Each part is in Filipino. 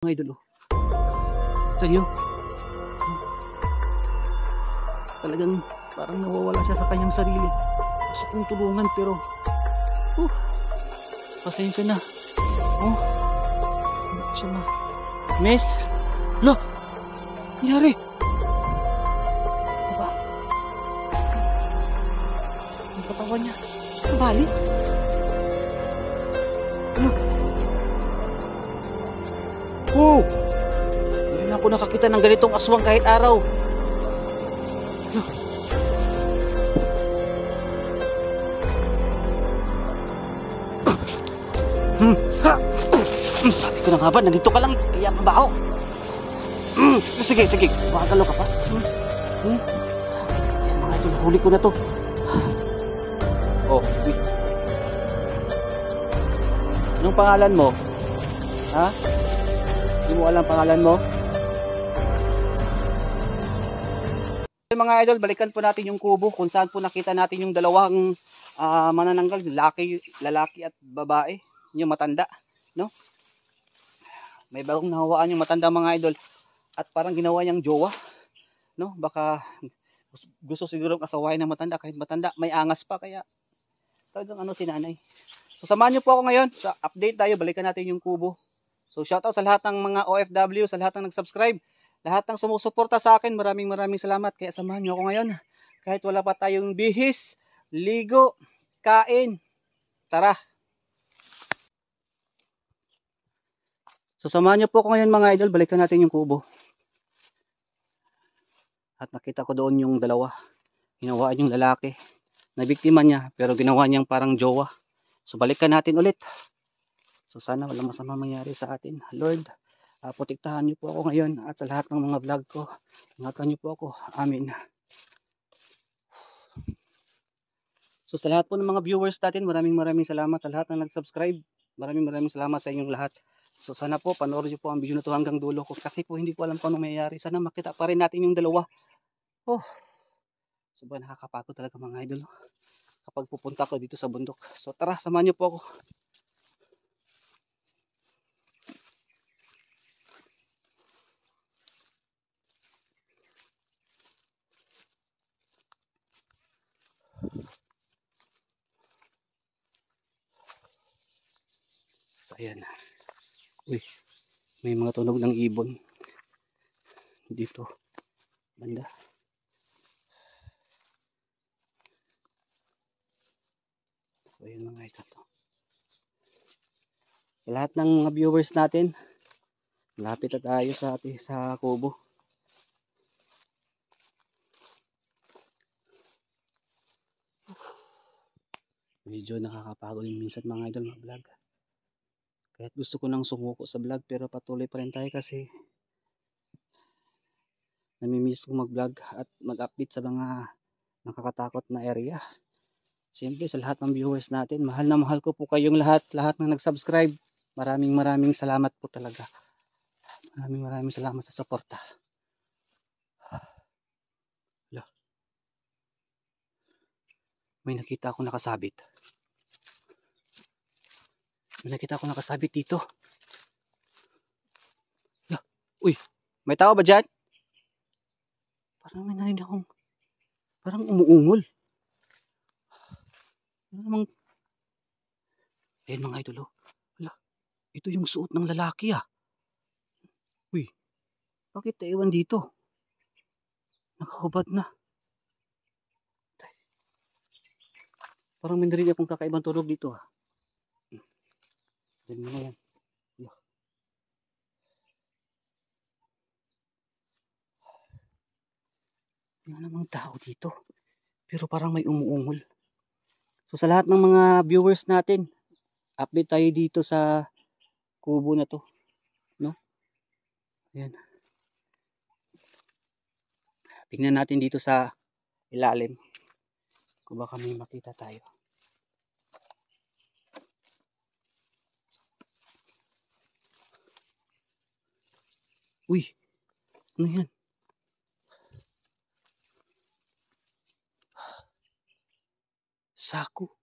Mga idol, oh. Ito nyo. Talagang parang nawawala siya sa kanyang sarili. Gusto kong tulungan pero pasensya na. Oh, hindi ko siya Miss? Lo! Nangyari? Diba? Ang katawan niya. Bali? Ano? Oh! Hindi na ako nakakita ng ganitong aswang kahit araw. Ano? Sabi ko na nga ba, nandito ka lang, kaya mabaho. Sige, makagalaw ka pa. Ayan mga idol, huli ko na to. Oh, uy. Anong pangalan mo? Ha? Hindi mo alam pangalan mo? Mga idol, balikan po natin yung kubo kung saan po nakita natin yung dalawang manananggal, lalaki at babae, yung matanda, no? May bagong nahawaan yung matanda mga idol at parang ginawa niyang jowa, no? Baka gusto siguro kasawayan ng matanda, kahit matanda may angas pa, kaya talagang ano si nanay. So samahan niyo po ako ngayon sa update tayo, balikan natin yung kubo. So shoutout sa lahat ng mga OFW, sa lahat ng nag-subscribe, lahat ng sumusuporta sa akin, maraming salamat. Kaya samahan niyo ako ngayon kahit wala pa tayong bihis, ligo, kain. Tara. So samahan niyo po ako ngayon mga idol, balikan natin yung kubo. At nakita ko doon yung dalawa. Ginawaan yung lalaki. Nabiktima niya pero ginawa niyang parang jowa. So balikan natin ulit. So sana walang masama mangyari sa atin. Lord, protektahan niyo po ako ngayon at sa lahat ng mga vlog ko. Ingatan niyo po ako. Amen. So sa lahat po ng mga viewers natin, maraming salamat. Sa lahat ng nag-subscribe, maraming salamat sa inyong lahat. So sana po panoorin niyo po ang video na to hanggang dulo ko kasi po hindi ko alam kung anong mayayari. Sana makita pa rin natin yung dalawa. Oh, sobrang nakakapagod talaga mga idol kapag pupunta ko dito sa bundok. So tara, samahan niyo po ako. So ayan. Uy, may mga tunog ng ibon dito banda. So ayan mga ito. Sa lahat ng mga viewers natin, lapit na tayo sa kubo. Medyo nakakapagod minsan mga idol mga vlog. Kahit gusto ko nang sumuko sa vlog pero patuloy pa rin tayo kasi namimiss ko mag-vlog at mag-update sa mga nakakatakot na area. Siyempre sa lahat ng viewers natin, mahal na mahal ko po kayong lahat na nag-subscribe. Maraming salamat po talaga. Maraming salamat sa suporta. May nakita akong nakasabit. Dito. Uy, may tao ba dyan? Parang may narinig akong parang umuungol. Ano namang mga idol, oh. Wala, ito yung suot ng lalaki ah. Uy, bakit iwan dito? Nakahubad na. Parang may narinig akong kakaibang tunog dito ah. Diyan mo na yan. Wala namang tao dito. Pero parang may umuungol. So sa lahat ng mga viewers natin, update tayo dito sa kubo na to, no? Ayan. Tingnan natin dito sa ilalim kung baka may makita tayo. Uy, ano yan? Sako.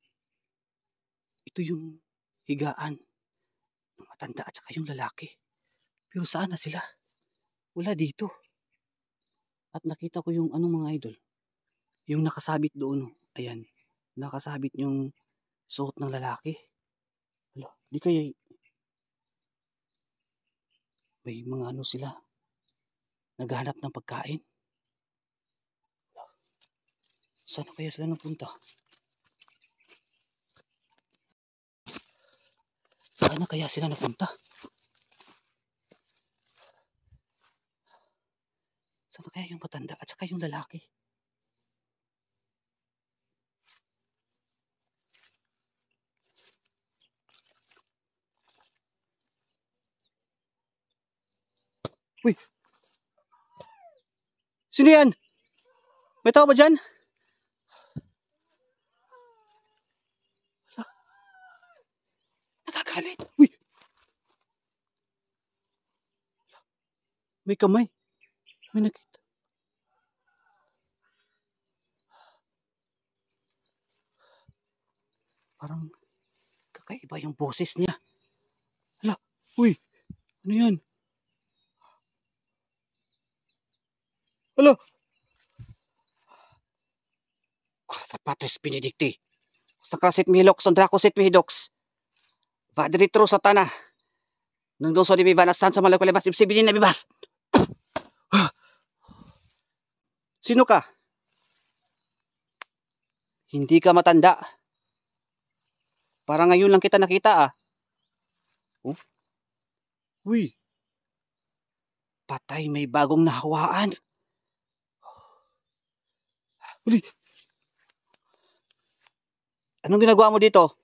Ito yung higaan ng matanda at saka yung lalaki. Pero saan na sila? Wala dito. At nakita ko yung ano mga idol. Yung nakasabit doon. Ayan. Nakasabit yung suot ng lalaki. Wala. Di kaya may mga ano sila. Naghahanap ng pagkain. Saan kaya sila napunta? Saan na kaya sila napunta? Saan kaya yung matanda at saka yung lalaki? Uy! Sino yan? May tao ba dyan? Nakagalit. Uy! May kamay. May nakita. Parang kakaiba yung boses niya. Hala! Uy! Ano yan? Hala! Kursa Patris Benedicti. Sa krasit mihilok, sondrakosit mihidoks. Vadritro sa tana. Nung doon so di bibana san sa malakulebas. Ibsibinin na bibas. Sino ka? Hindi ka matanda. Parang ngayon lang kita nakita ah. Oh? Uy! Patay, may bagong nahawaan. Uli! Anong ginagawa mo dito?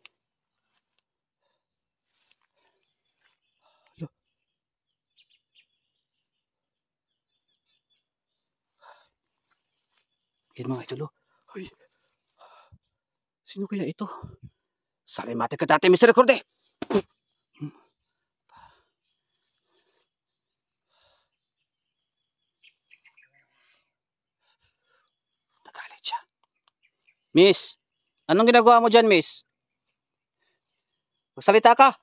Yan mga idolo. Uy! Sino kaya ito? Salimate ka dati, Mr. Recorde! Nagalit siya. Miss! Anong ginagawa mo dyan, miss? Magsalita ka!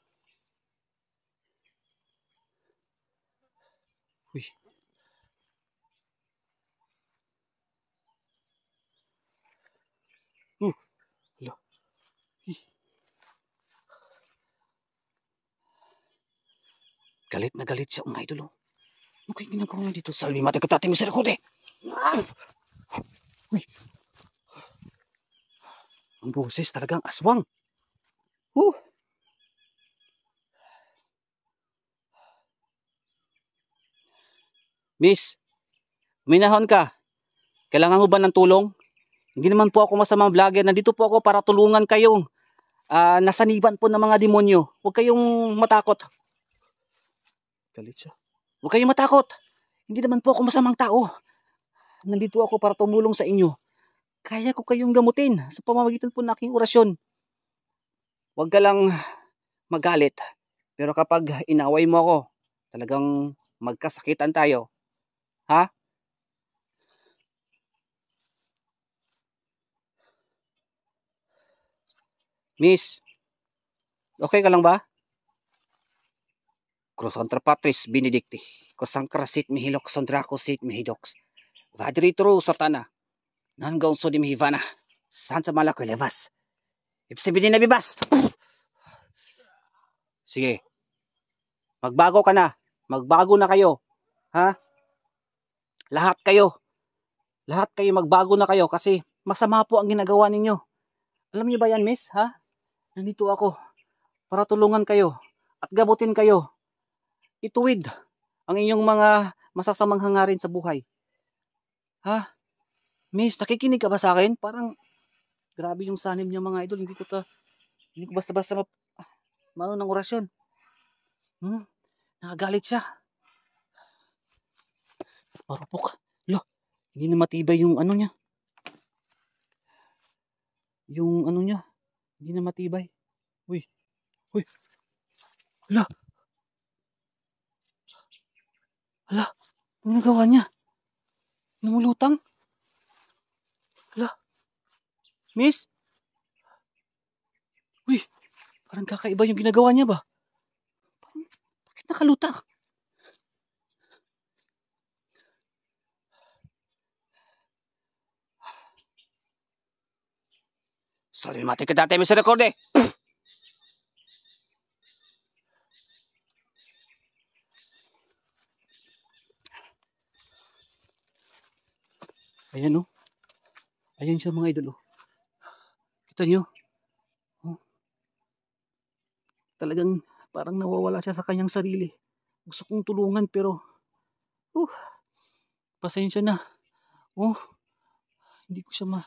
Uy! Hello. Galit na galit siya, mga idolo. Ano kayo ginagawa mo dito? Salimate ka dati, Mr. Recorde! Uy! Ang boses talagang aswang. Miss, minahon ka. Kailangan mo ba ng tulong? Hindi naman po ako masamang vlogger. Nandito po ako para tulungan kayong nasaniban po ng mga demonyo. Huwag kayong matakot. Galit siya. Huwag kayong matakot. Hindi naman po ako masamang tao. Nandito ako para tumulong sa inyo. Kaya ko kayong gamutin sa pamamagitan po ng aking orasyon. Huwag ka lang magalit. Pero kapag inaway mo ako, talagang magkasakitan tayo. Ha? Miss, okay ka lang ba? Cross contra Patris Benedicti. Kosang krasit mihilok sondrakosit mihidoks. Vadritro satana. Nanggaon so di mihivana. San sa malako levas. Ibsibinin na bibas. Sige. Magbago ka na. Magbago na kayo. Ha? Lahat kayo. Lahat kayo magbago na kayo kasi masama po ang ginagawa ninyo. Alam niyo ba yan, miss? Ha? Nandito ako para tulungan kayo at gamutin kayo. Ituwid ang inyong mga masasamang hangarin sa buhay. Ha? Miss, nakikinig ka ba sa akin? Parang grabe yung sanim niya mga idol. Hindi ko basta-basta mano ng orasyon. Nakagalit siya. Marupok. Lo, hindi na matibay yung ano niya. Yung ano niya. Hindi na matibay. Uy. Uy. Hala. Hala. Ano nagawa niya? Namulutang. Hala. Miss. Uy. Parang kakaiba yung ginagawa niya ba? Bakit nakalutang? Sorry, mati ka dati, Mr. Recorde. Ayan, oh. Ayan siya, mga idol, oh. Kita nyo? Oh. Talagang parang nawawala siya sa kanyang sarili. Gusto kong tulungan pero pasensya na. Oh, hindi ko siya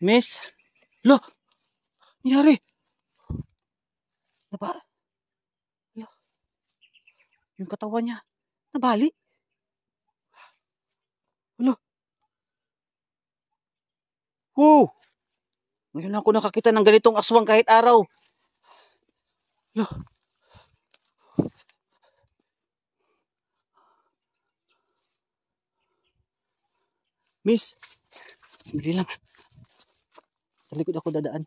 Miss? Lo! Nangyari? Naba? Lo, yung katawan niya, nabali? Lo! Wow! Ngayon ako nakakita ng ganitong aswang kahit araw. Lo! Miss, sandali lang. Sa likod ako dadaan.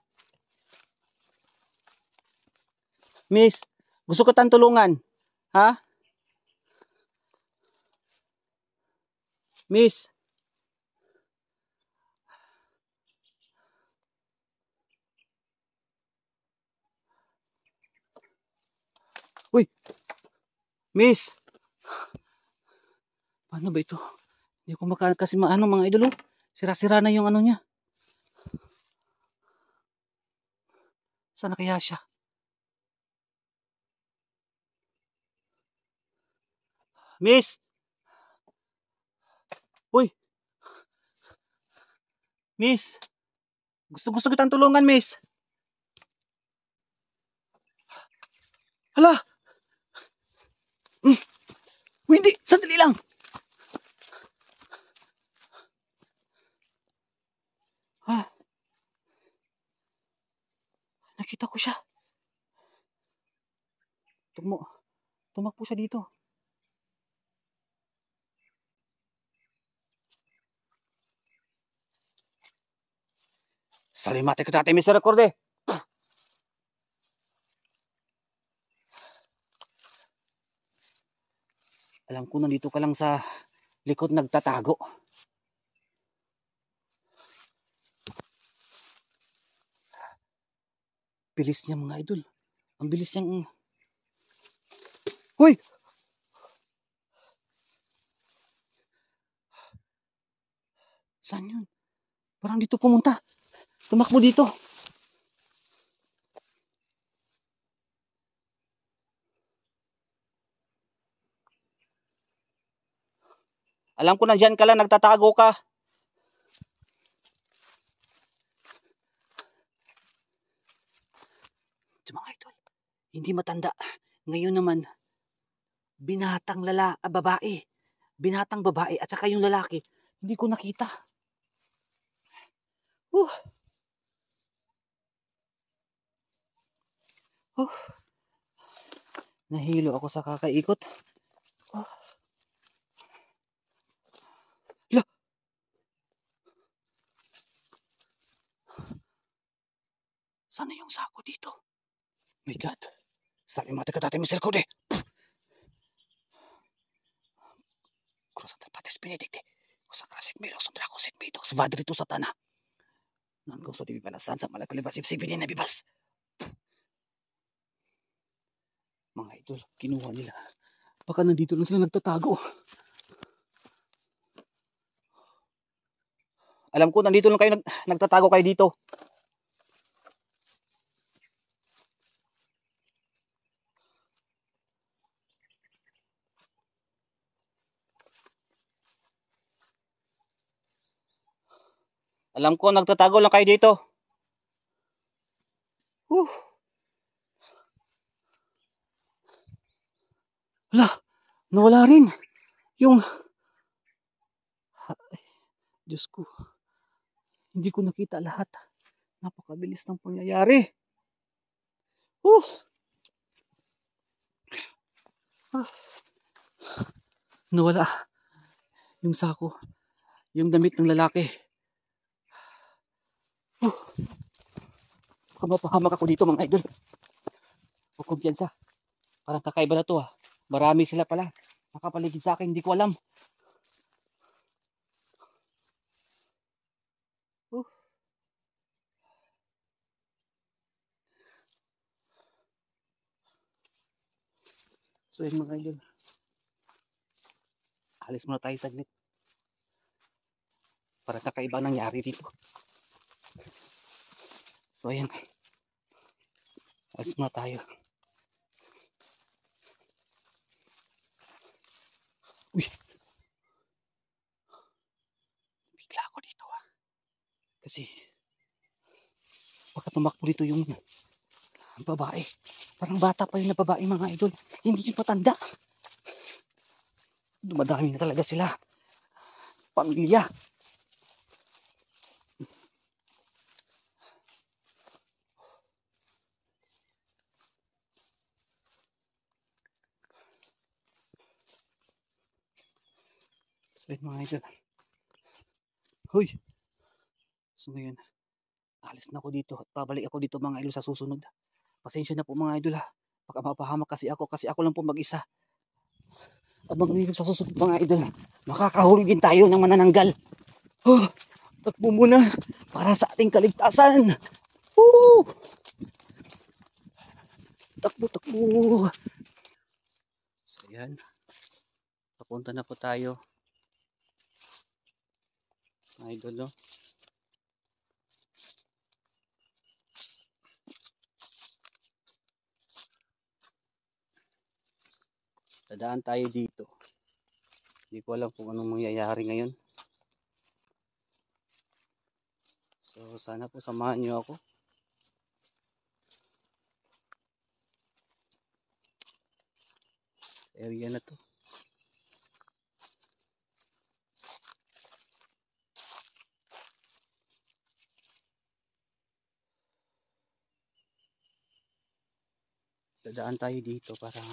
Miss, gusto ko tayong tulungan. Ha? Miss? Uy! Miss! Paano ba ito? Hindi ko kasi maano, mga idol. Sira-sira na yung ano niya. Saan na kaya siya? Miss! Uy! Miss! Gusto kitang tulungan, miss. Hala! Uy, hindi! Sandali lang! Ah. Nakita ko siya. Tumakbo siya dito. Salimate ko dati, Mr. Recorde. Alam ko nandito ka lang sa likod nagtatago. Bilis niya, mga idol. Ang bilis niyang... Hoy! Saan yun? Parang dito pumunta. Tumakbo dito. Alam ko nandyan ka lang, nagtatago ka. Ito, mga idol, hindi matanda. Ngayon naman, binatang babae. Binatang babae at saka yung lalaki. Hindi ko nakita. Nahilo ako sa kakaikot. Lo! Sana yung sako dito? My God. Salimate ka dati, Mr. Code. Cross ang pates pinedikti. Kusakrasit miro, sundrakosit mito. Svadrito sa tanah. Nan ko sa dibibalasan sa malagulibas ipsibinin na bibas. Mga idol, kinuha nila. Baka nandito lang sila nagtatago. Alam ko nandito lang kayo nagtatago kayo dito. Alam ko nagtatago lang kayo dito. Hala, nawala rin. Yung... Diyos ko. Hindi ko nakita lahat. Napakabilis ng pangyayari. Nawala. Yung sako. Yung damit ng lalaki. Baka mapahamak ako dito, mga idol. Huwag kumpiyansa. Parang kakaiba na to, ha. Marami sila pala. Nakapaligid sa akin, hindi ko alam. So yun mga idol, alis muna tayo saglit para kakaiba nangyari dito. So ayan, alis muna tayo. Uy, bigla ako dito kasi baka tumakbo dito yung babae. Parang bata pa yung na babae mga idol, hindi yung patanda. Dumadami na talaga sila, pamilya. So yun mga idol, huy, so ngayon alis na ako dito at pabalik ako dito mga idol sa susunod. Pasensya na po mga idol baka mapahamak kasi ako lang po mag-isa. At mga sa susunod mga idol, makakahuli din tayo ng manananggal. Takbo muna para sa ating kaligtasan. Woo! Takbo, takbo. So yan, papunta na po tayo mga idol, no? Dadaan tayo dito. Hindi ko alam kung anong mangyayari ngayon. So sana po samahan nyo ako. Sa area na to. Dadaan tayo dito para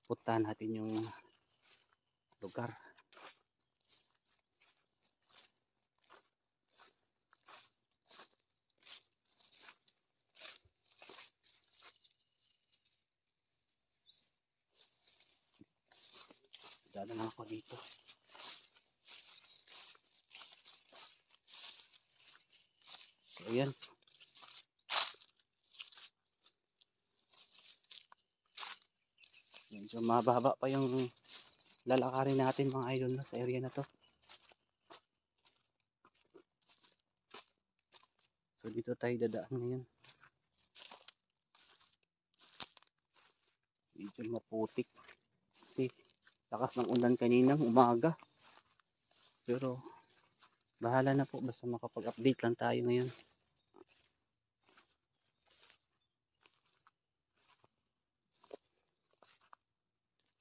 puntahan natin yung lugar. Dadaan lang ako dito. So ayan. Medyo mababa pa yung lalakarin natin mga idol sa area na to. So dito tayo dadaan ngayon. Medyo maputik kasi lakas ng ulan kaninang umaga. Pero bahala na po, basta makapag-update lang tayo ngayon.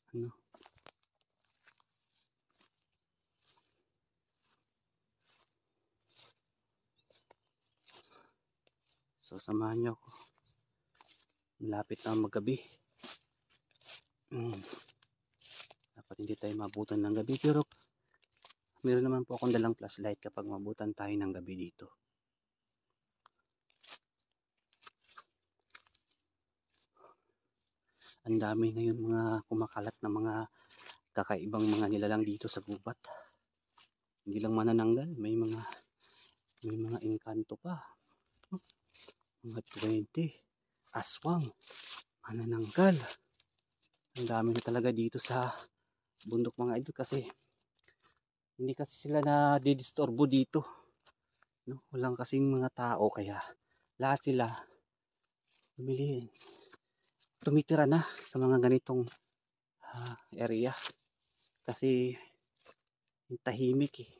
Ano? So samahan nyo ako. Malapit na maggabi. Dapat hindi tayo mabutan ng gabi, pero meron naman po akong dalang flashlight kapag mabutan tayo ng gabi dito. Ang dami na yung mga kumakalat na mga kakaibang mga nilalang dito sa gubat. Hindi lang manananggal, may mga engkanto pa. Mga 20, aswang, manananggal. Ang dami na talaga dito sa bundok mga idol kasi hindi kasi sila na didisturbo dito. No? Walang kasing mga tao kaya lahat sila tumitira na sa mga ganitong area kasi tahimik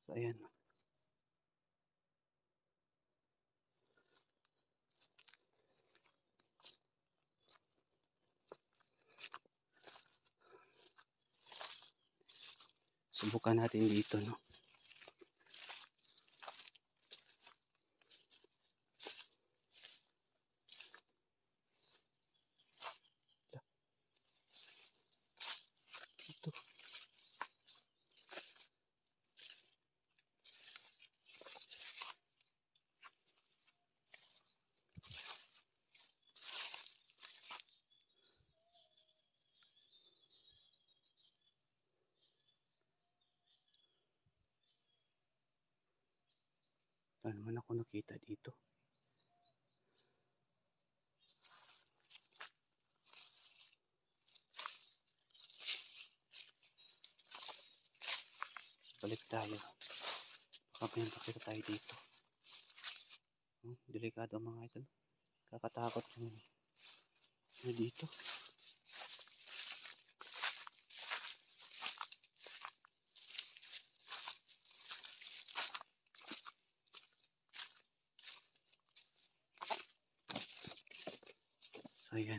So ayan. Subukan natin dito, no. Dito. Wala naman ako nakita dito. Balik tayo. Baka may nakita tayo dito. Delikado mga idol. Kakatakot yung dito. So ayan.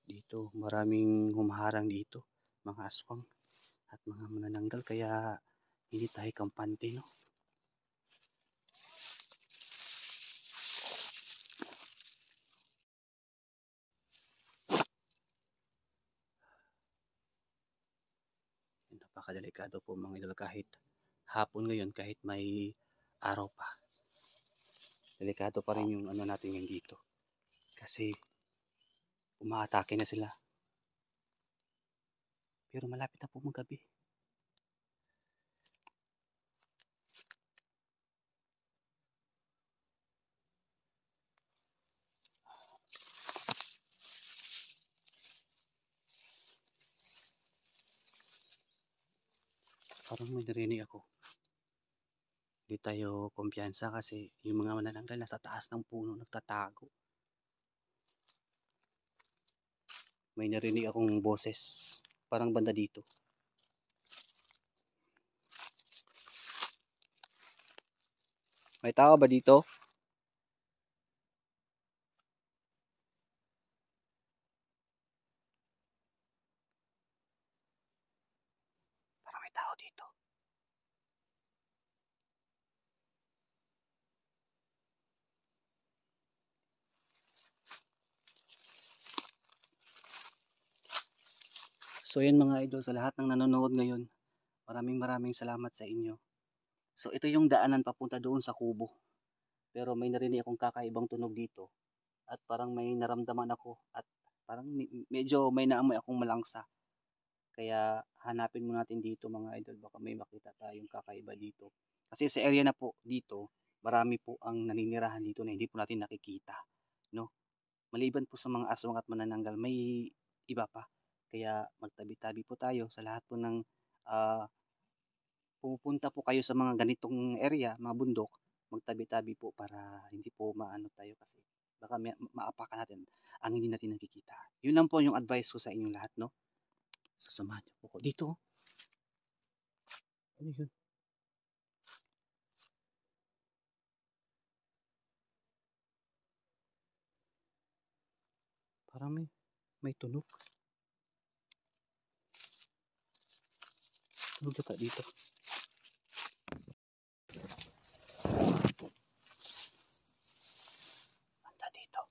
Dito maraming humaharang dito, mga aswang at mga manananggal, kaya hindi tayo kampante, no? Napakadelikado po mga idol, kahit hapon ngayon, kahit may araw pa, delikado pa rin yung ano natin ngayon dito kasi umaatake na sila, pero malapit na po magabi. Parang may narinig ako. Hindi tayo kumpiyansa kasi yung mga manananggal nasa taas ng puno nagtatago. May narinig akong boses, parang banda dito. May tao ba dito? Parang may tao dito. So yan mga idol, sa lahat ng nanonood ngayon, maraming salamat sa inyo. So ito yung daanan papunta doon sa kubo. Pero may narinig akong kakaibang tunog dito. At parang may naramdaman ako. At parang medyo may naamoy akong malangsa. Kaya hanapin mo natin dito mga idol. Baka may makita tayong kakaiba dito. Kasi sa area na po dito, marami po ang naninirahan dito na hindi po natin nakikita. No? Maliban po sa mga aswang at manananggal, may iba pa. Kaya magtabi-tabi po tayo sa lahat po ng pupunta po kayo sa mga ganitong area, mga bundok, magtabi-tabi po para hindi po maano tayo kasi baka maapakan natin ang hindi natin nakikita. Yun lang po yung advice ko sa inyong lahat, no? Sasamahan niyo po ko dito. Ano yun? Parang may tunog. Tunog yata dito. Banda dito.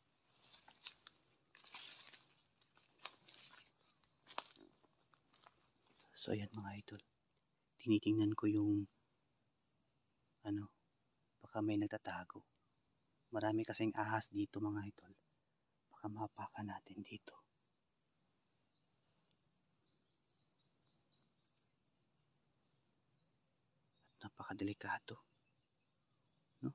So ayan mga idol. Tinitingnan ko yung ano, baka may nagtatago. Marami kasing ahas dito mga idol. Baka mapakan natin dito. Napakadelikado, no?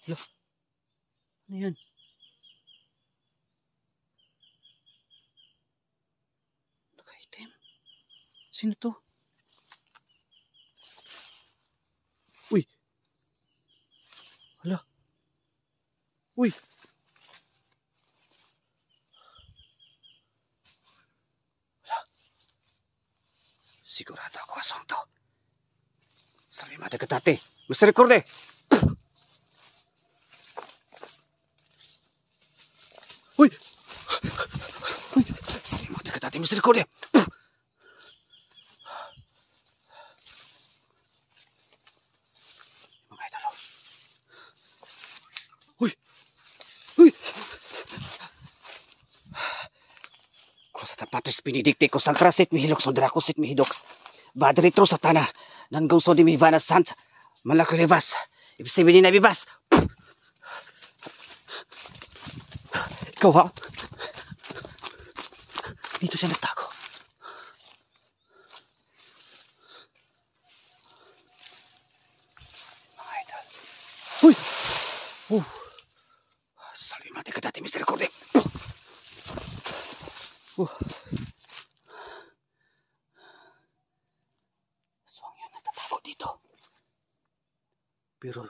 Lo, ano yan? Nakaitim. Sino to? Uy! Hala! Uy! Sigurado ako aswang to. Sabi madagatati. Mr. Recorde! Uy! Uy! Sabi madagatati, Mr. Recorde! Mga idol. Uy! Uy! Kung sa tapatos pinidikti ko sa krasit mihilok sa drakosit mihidoks. Badritro sa tanah ng gawso di mihivana sant. Malaki levas. Ibsibili na bibas. Ikaw ha? Dito siya nagtago. Mga idol. Uy! Salim natin ka dati, Mr. Corde. Aswang yan, nagtatago dito. Pero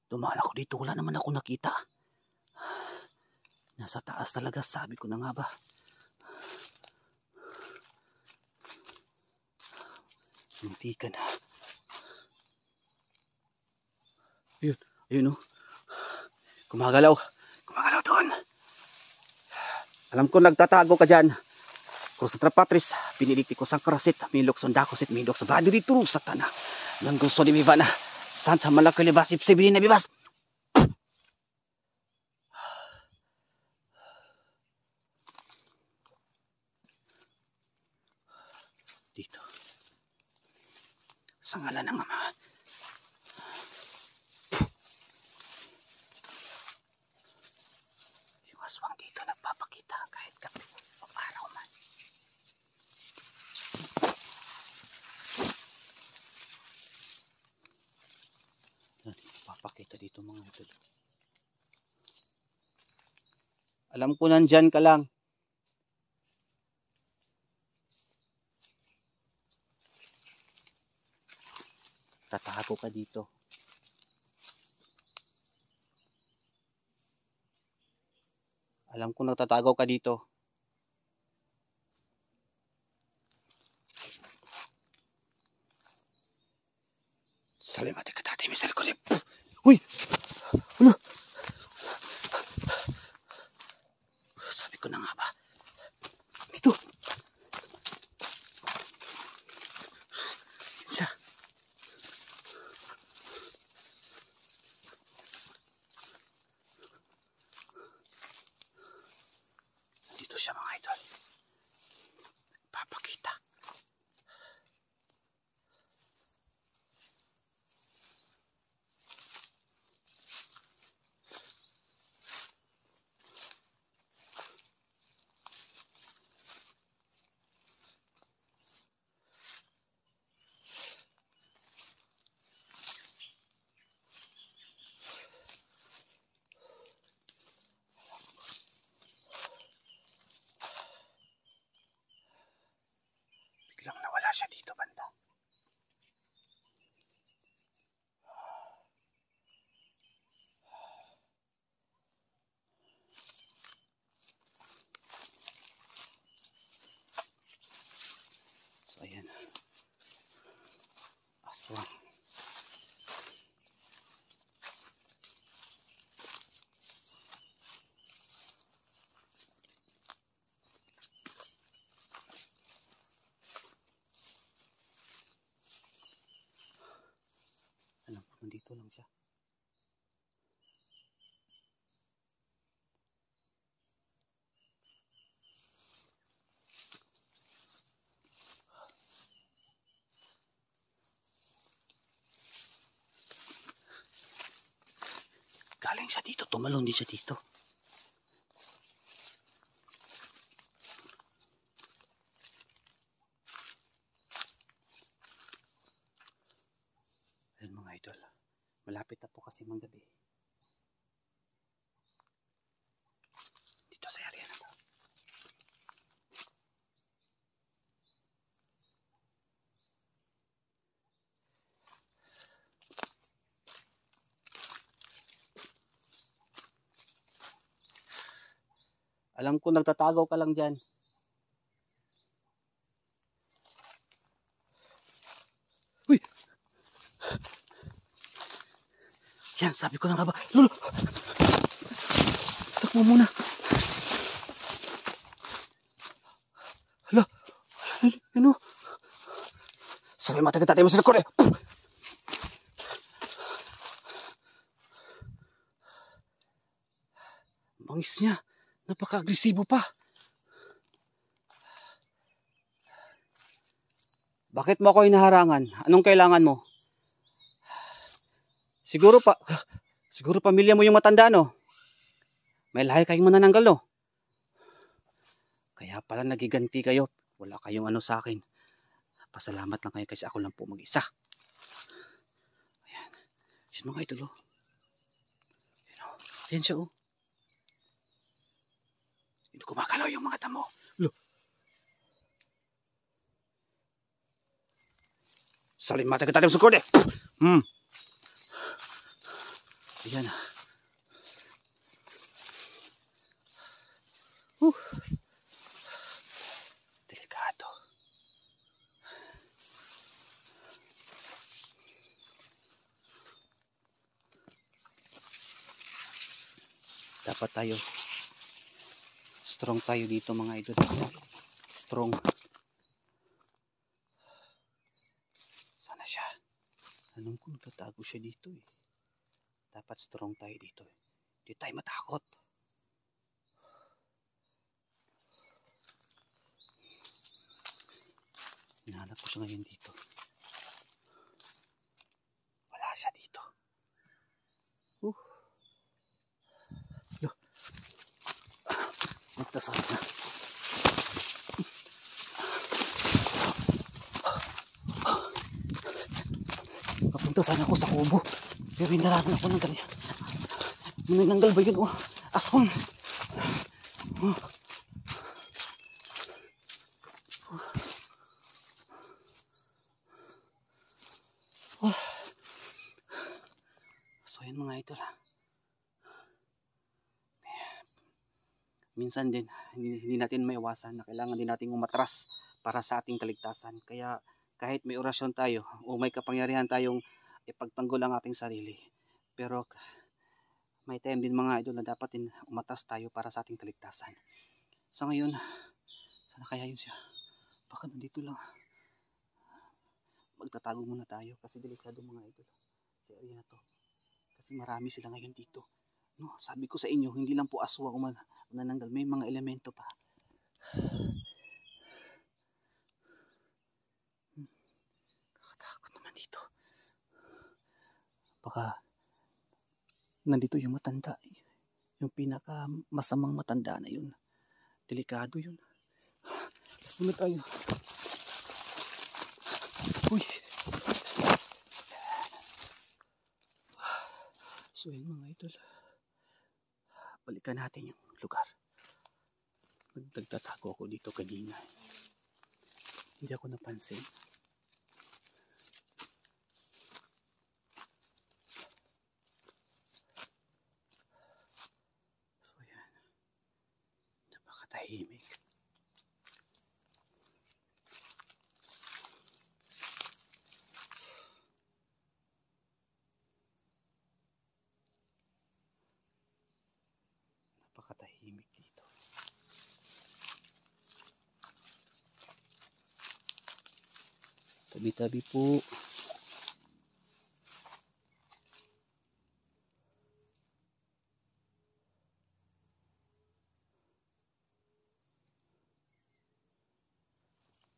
dumaan ako dito, wala naman ako nakita. Nasa taas talaga, sabi ko na nga ba. Hindi ka na. Ayun, ayun oh. Kumagalaw. Kumagalaw doon. Alam ko nagtatago ka dyan. Kung sa Trapatris, pinilikti ko sa karasit, milok sondakosit, milok sa badi dito sa tanah. Nang gusto ni Mivana, saan sa malaki libas, ipsibilin na bibas. Dito. Sa ngalan ng Ama. Yung aswang dito nagpapakita kahit gabi o araw man. Nagpapakita dito mga idol. Alam ko nandyan ka lang. Tatago ka dito. Alam ko nagtatago ka dito. Salimati ka dati, Mr. Corde. Uy! Ano? Sabi ko na nga ba? Dito. Siya. Dito siya mga idol. Papakita. Biglang nawala siya dito banda. So ayan. Aswang. Alam ko nandito lang siya. Galing siya dito, tumalon din siya dito. Ayan mga idol, malapit na po kasi manggabi. Dito sa area na to. Alam ko nagtatago ka lang dyan. Uy! Yan, sabi ko na nga ba. Lolo! Takbo muna. Hala! Ano? Sabi matagal tatay mo sila Corde. Bangis niya. Napaka-agresibo pa. Bakit mo ako hinaharangan? Anong kailangan mo? Siguro pamilya mo yung matanda, no? May lahi kayong manananggal, no? Kaya pala nagiganti kayo. Wala kayong ano sa akin. Pasalamat lang kayo kasi ako lang po mag-isa. Ayan. Yan mga idol, oh. Ayan siya, oh. Hindi kumakalaw yung mga tamo. Look. Saling mata kita sa sukod, eh. Ayan. Delikado. Dapat tayo strong tayo dito mga idol. Strong. Sana siya. Anong kung tatago siya dito, eh. Dapat strong tayo dito, eh. Hindi tayo matakot. Hinahanap ko siya ngayon dito. Wala siya dito. Nagtasal na. Papunta sana ako sa kubo. Pero hinarangan ako ng ganyan. Manananggal ba yun? Oh, aswang. So yun mga idol, ha. Minsan din hindi natin maiwasan na kailangan din nating umatras para sa ating kaligtasan. Kaya kahit may orasyon tayo o may kapangyarihan tayong ipagtanggol ang ating sarili, pero may time din mga idol na dapat din umatras tayo para sa ating kaligtasan. So ngayon, sana kaya yun siya. Baka nandito lang. Magtatago muna tayo kasi delikado mga idol sa area na to. Kasi marami sila ngayon dito. No, sabi ko sa inyo, hindi lang po aswang nananggal, may mga elemento pa. Kakatakot naman dito. Baka nandito yung matanda, yung pinaka masamang matanda na yun. Delikado yun. Let's muna tayo. Uy. So yun mga idol, balikan natin yung lugar. Nagtatago ako dito kanina. Hindi ako napansin. So yan. Napakatahimik. Napakatahimik dito. Tabi-tabi po.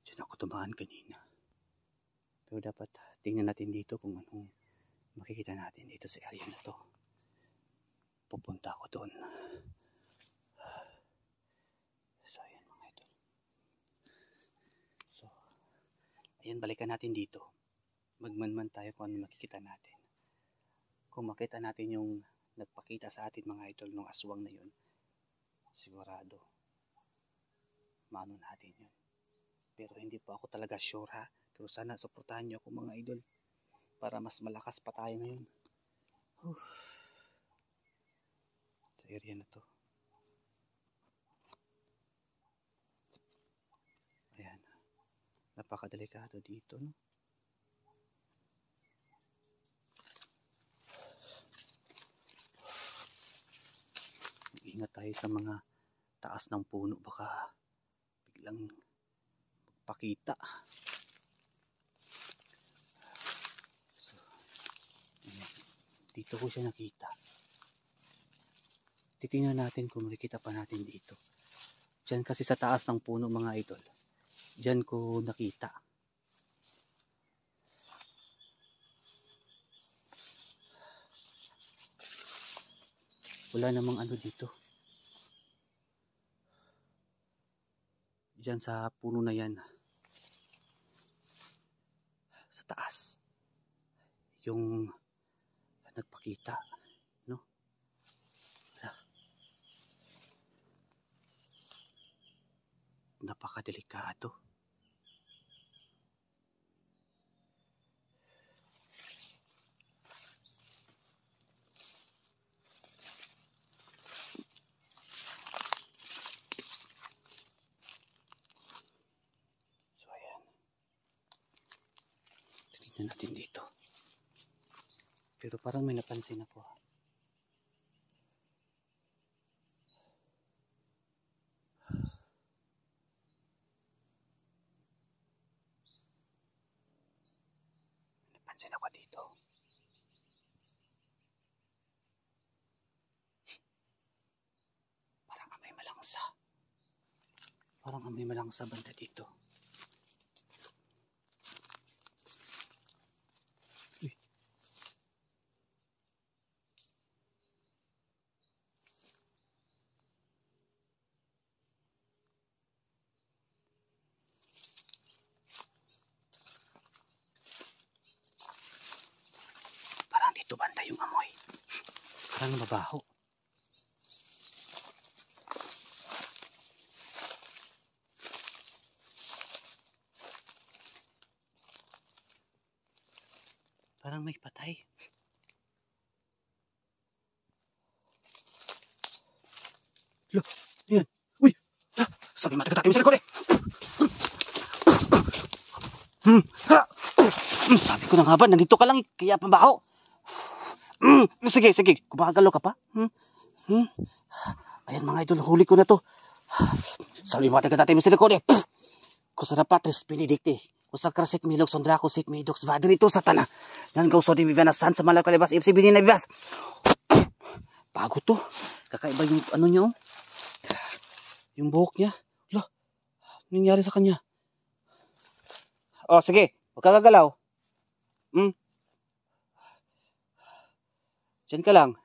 Diyan ako tumahan kanina. Pero dapat tingnan natin dito kung anong makikita natin dito sa area na to. Pupunta ako doon. So ayan mga idol. So ayan, balikan natin dito. Magmanman tayo kung ano makikita natin. Kung makita natin yung nagpakita sa atin mga idol ng aswang na yun, sigurado maano natin yun. Pero hindi po ako talaga sure, ha. Pero sana suportahan nyo ako mga idol para mas malakas pa tayo ngayon. Sa area na to. Ayan. Napakadelikado dito, no? Ingat tayo sa mga taas ng puno, baka biglang pakita. So, dito ko siya nakita. Titingnan natin kung makikita pa natin dito. Diyan kasi sa taas ng puno mga idol. Diyan ko nakita. Wala namang ano dito. Diyan sa puno na yan. Sa taas. Yung nagpakita. No? Napakadelikado. So ayan. Tingnan natin dito. Pero parang may napansin ako. Napansin ako dito. Parang amoy malangsa. Parang amoy malangsa banda dito. Parang dito banda yung amoy. Parang mabaho. Parang may patay. Lo, yan. Uy, sabi matagatatim sa likod eh. Sabi ko na nga ba, nandito ka lang eh, kaya pabaho. Sige, kumagalaw ka pa. Ayan mga idol, huli ko na to. Sabi matagatatim sa likod eh. Kusara Patris Benedicti. Usa krasit milog sondrako sit midox vadrito satana. Nan gauso di vivana san sa malak kalebas FC binin na bibas. Bago to. Kakaiba yung ano niya oh. Yung buhok niya. Lo. Anong nangyari sa kanya? Oh, sige. Huwag ka gagalaw. Diyan ka lang.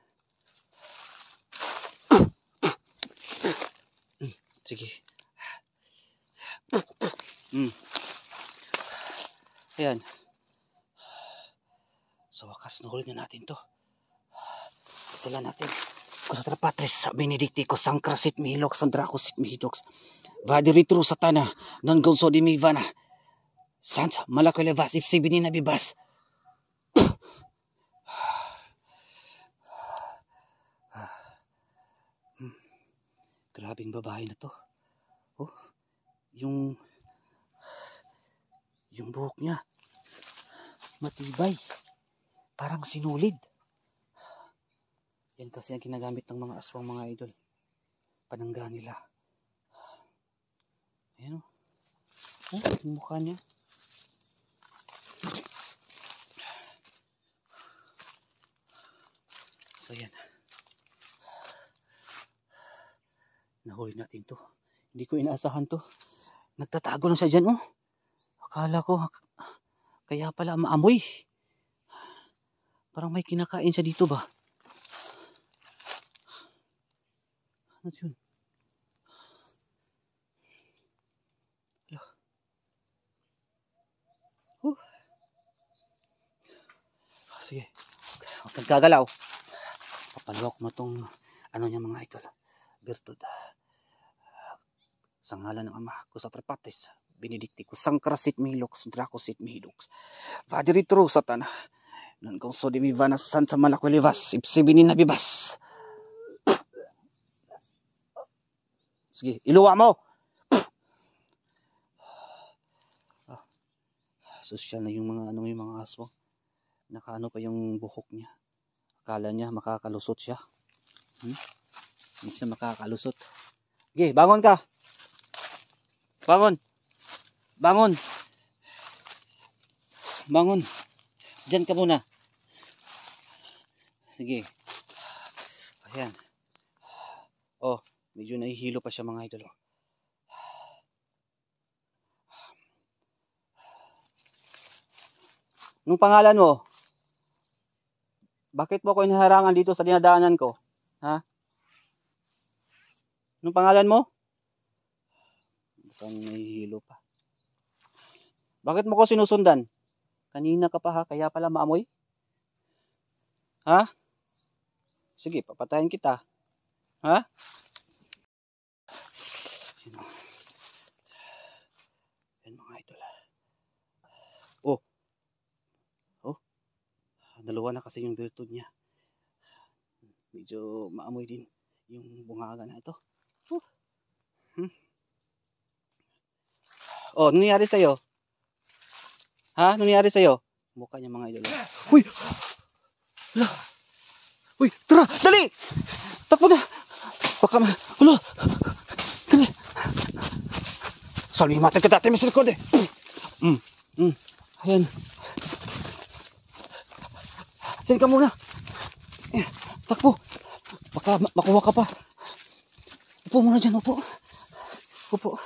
Sige. Ayan. Sa wakas, nahuli na natin to. Sala natin. Kusatra Patris Benedicti ko sangkrasit mihilok sandrakosit mihidox. Vadiritru satana non gonso di mivana. Sans malakolevas if sibini na bibas. Grabing babae na to. Oh, yung buhok niya matibay. Parang sinulid. Yan kasi ang ginagamit ng mga aswang mga idol. Panangga nila. Ayan o. Oh, yung mukha niya. So yan. Nahuli natin to. Hindi ko inaasahan to. Nagtatago lang siya dyan oh. Akala ko kaya pala maamoy. Parang may kinakain siya dito ba? Ano yun? Sige. Huwag kang gagalaw. Papalawak mo tong ano niya mga idol. Virtud. Sa ngalan ng Ama, Kusatra Patris Benedicti ko sangkrasit mihilox dracosit mihilox. Vadiritro satana. Nan kung so di mi vanas san sa malakwelivas ipsibinin na bibas. Sige, iluwa mo. Social na yung mga ano yung mga aswang. Nakaano pa yung buhok niya. Akala niya makakalusot siya. Hindi siya makakalusot. Sige, bangon ka. Bangon. Bangon. Bangon. Diyan ka muna. Sige. Ayan. Oh, medyo nahihilo pa siya mga idol. Nung pangalan mo? Bakit mo ko inaharangan dito sa dinadaanan ko? Ha? Nung pangalan mo? Mukhang nahihilo pa. Bakit mo ko sinusundan? Kanina ka pa ha, kaya pala maamoy? Ha? Sige, papatayin kita. Ha? Yan mga idol. Oh. Oh. Dalawa na kasi yung virtud niya. Medyo maamoy din yung bungaga na ito. Oh, ano nangyari sa'yo? Ha? Ano nangyari sa'yo? Mukha niya mga idol. Uy! Uy! Tara! Dali! Takbo na! Baka ma... Ulo! Dali! Salimatan kita, Temis Record eh! Ayan. Saan ka muna? Takbo! Baka makuha ka pa. Upo muna dyan, upo. Upo.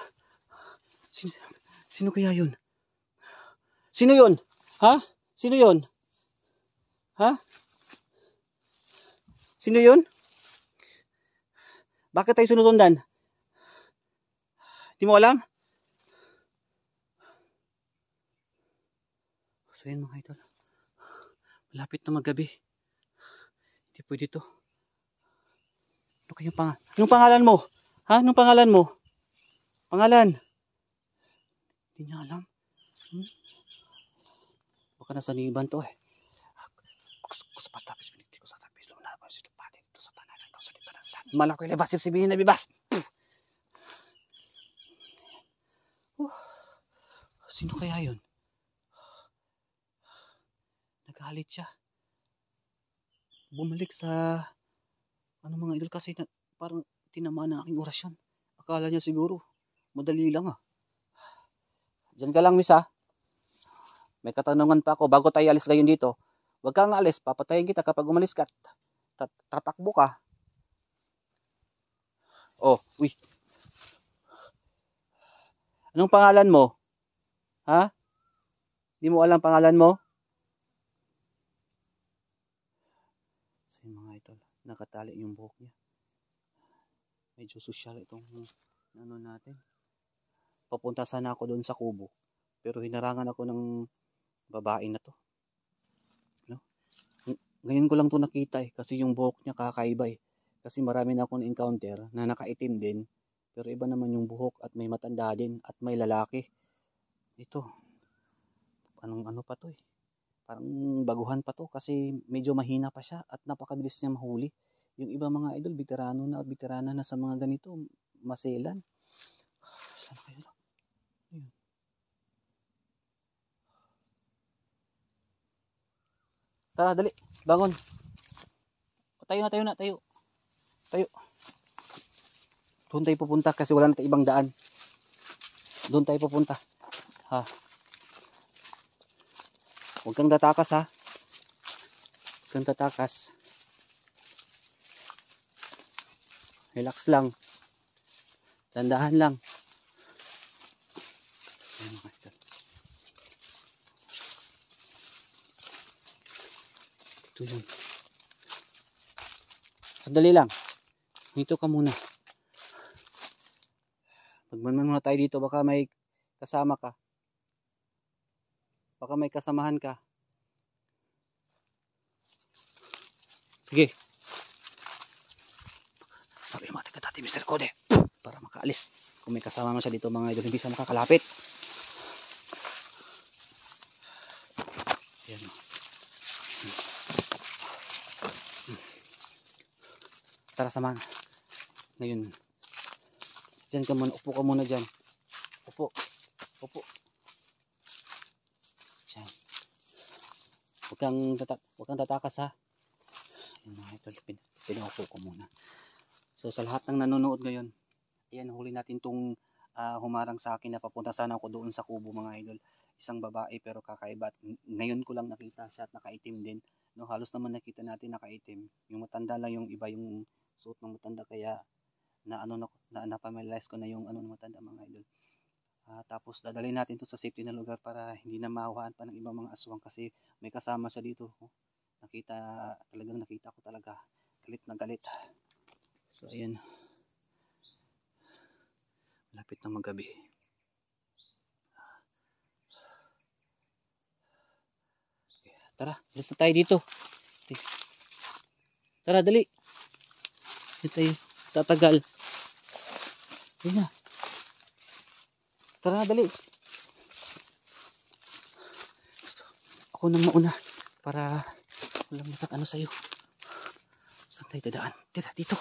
Sino kaya yun? Sino yun? Ha? Sino yun? Ha? Sino yun? Bakit tayo sinusundan? Di mo alam? So yun mga idol. Malapit na maggabi. Hindi pwede to. Ano kayong pangalan? Anong pangalan mo? Ha? Anong pangalan mo? Pangalan? Hindi niya alam. Baka nasa niban to eh. Kusapatapis piniti ko sa tapis. Lumanabas ito pati dito sa tananan ko sa libanasan. Malakoy lebas sipsibihin na bibas. Sino kaya yun? Nagalit siya. Bumalik sa mga idol kasi parang tinamaan ang aking orasyon. Akala niya siguro madali lang ah. Diyan ka lang, miss ha. May katanungan pa ako bago tayo alis ngayon dito. Huwag kang alis, papatayin kita kapag umalis ka. Tatakbo ka. Oh, uy. Anong pangalan mo? Ha? Di mo alam pangalan mo? So yung mga idol, nakatali yung buhok niya. Medyo sosyal itong ano natin. Papunta sana ako doon sa kubo. Pero hinarangan ako ng babae na to. No? Ngayon ko lang to nakita eh. Kasi yung buhok niya kakaiba eh. Kasi marami na akong encounter na nakaitim din. Pero iba naman yung buhok at may matanda din. At may lalaki. Ito. Ano pa to eh. Parang baguhan pa to. Kasi medyo mahina pa siya. At napakabilis niya mahuli. Yung iba mga idol, veterano na at veterana na sa mga ganito. Maselan. Saan kayo lang? Ayun. Tara, dali. Bangon. Tayo. Tayo. Doon tayo pupunta kasi wala na tayong ibang daan. Doon tayo pupunta. Ha. Huwag kang tatakas ha. Huwag kang tatakas. Relax lang. Tandahan lang. Ayan mga idol. Ito yun. Sandali lang. Dito ka muna. Magmanman muna tayo dito. Baka may kasama ka. Baka may kasamahan ka. Sige. Sabi mo ka dati Mr. Code. Para makaalis. Kung may kasama mo siya dito mga idol, hindi siya makakalapit. Ayan o. Tara samahan. Ngayon. Diyan ka muna. Upo ka muna dyan. Upo. Diyan. Huwag kang tatakas ha. Ayan mga idol. Pinaupo ko muna. So sa lahat ng nanonood ngayon, ayan, huli natin tong humarang sa akin na papunta sana ako doon sa kubo mga idol. Isang babae pero kakaiba. Ngayon ko lang nakita siya at nakaitim din. No, halos naman nakita natin nakaitim. Yung matanda lang yung iba yung suot ng matanda kaya napamalize ko na yung ng matanda mga idol. Tapos dadalhin natin to sa safety na lugar para hindi na mahawaan pa ng ibang mga aswang kasi may kasama siya dito. Talagang nakita ko talaga. Galit na galit. So ayan. Malapit na maggabi. Tara, alis na tayo dito. Tara, dali. Hindi tayo tatagal. Ayun na. Tara na, dali. Ako nang mauna para walang matag ano sa'yo. Saan tayo dadaan? Tira, dito.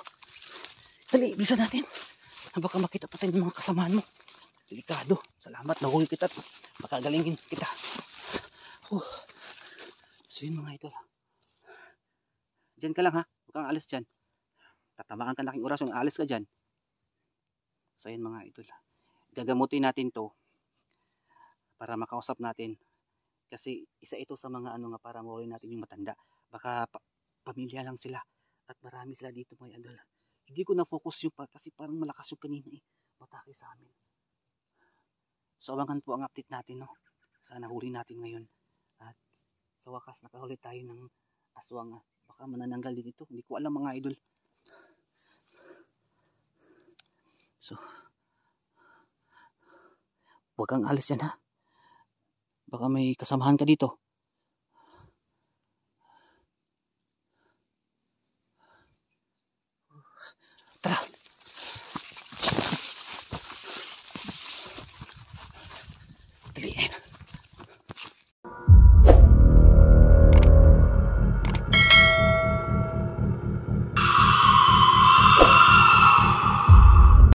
Dali, bilisan natin. Baka makita pa tayo ng mga kasamahan mo. Delikado. Salamat, nahuli kita. Makagalingin kita. So yun mga idol. Diyan ka lang ha. Huwag kang alis dyan. Tatamaan ka na aking oras yung alis ka dyan. So yun mga idol. Gagamutin natin to para makausap natin. Kasi isa ito sa mga ano nga para mawalin natin yung matanda. Baka pamilya lang sila. At marami sila dito mga idol. Hindi ko na-focus yung kasi parang malakas yung kanina eh. Matake sa amin. So abangan po ang update natin no. Sana huli natin ngayon. At sa wakas nakahuli tayo ng aswang. Baka manananggal din ito. Hindi ko alam mga idol. So huwag kang alis yan ha. Baka may kasamahan ka dito.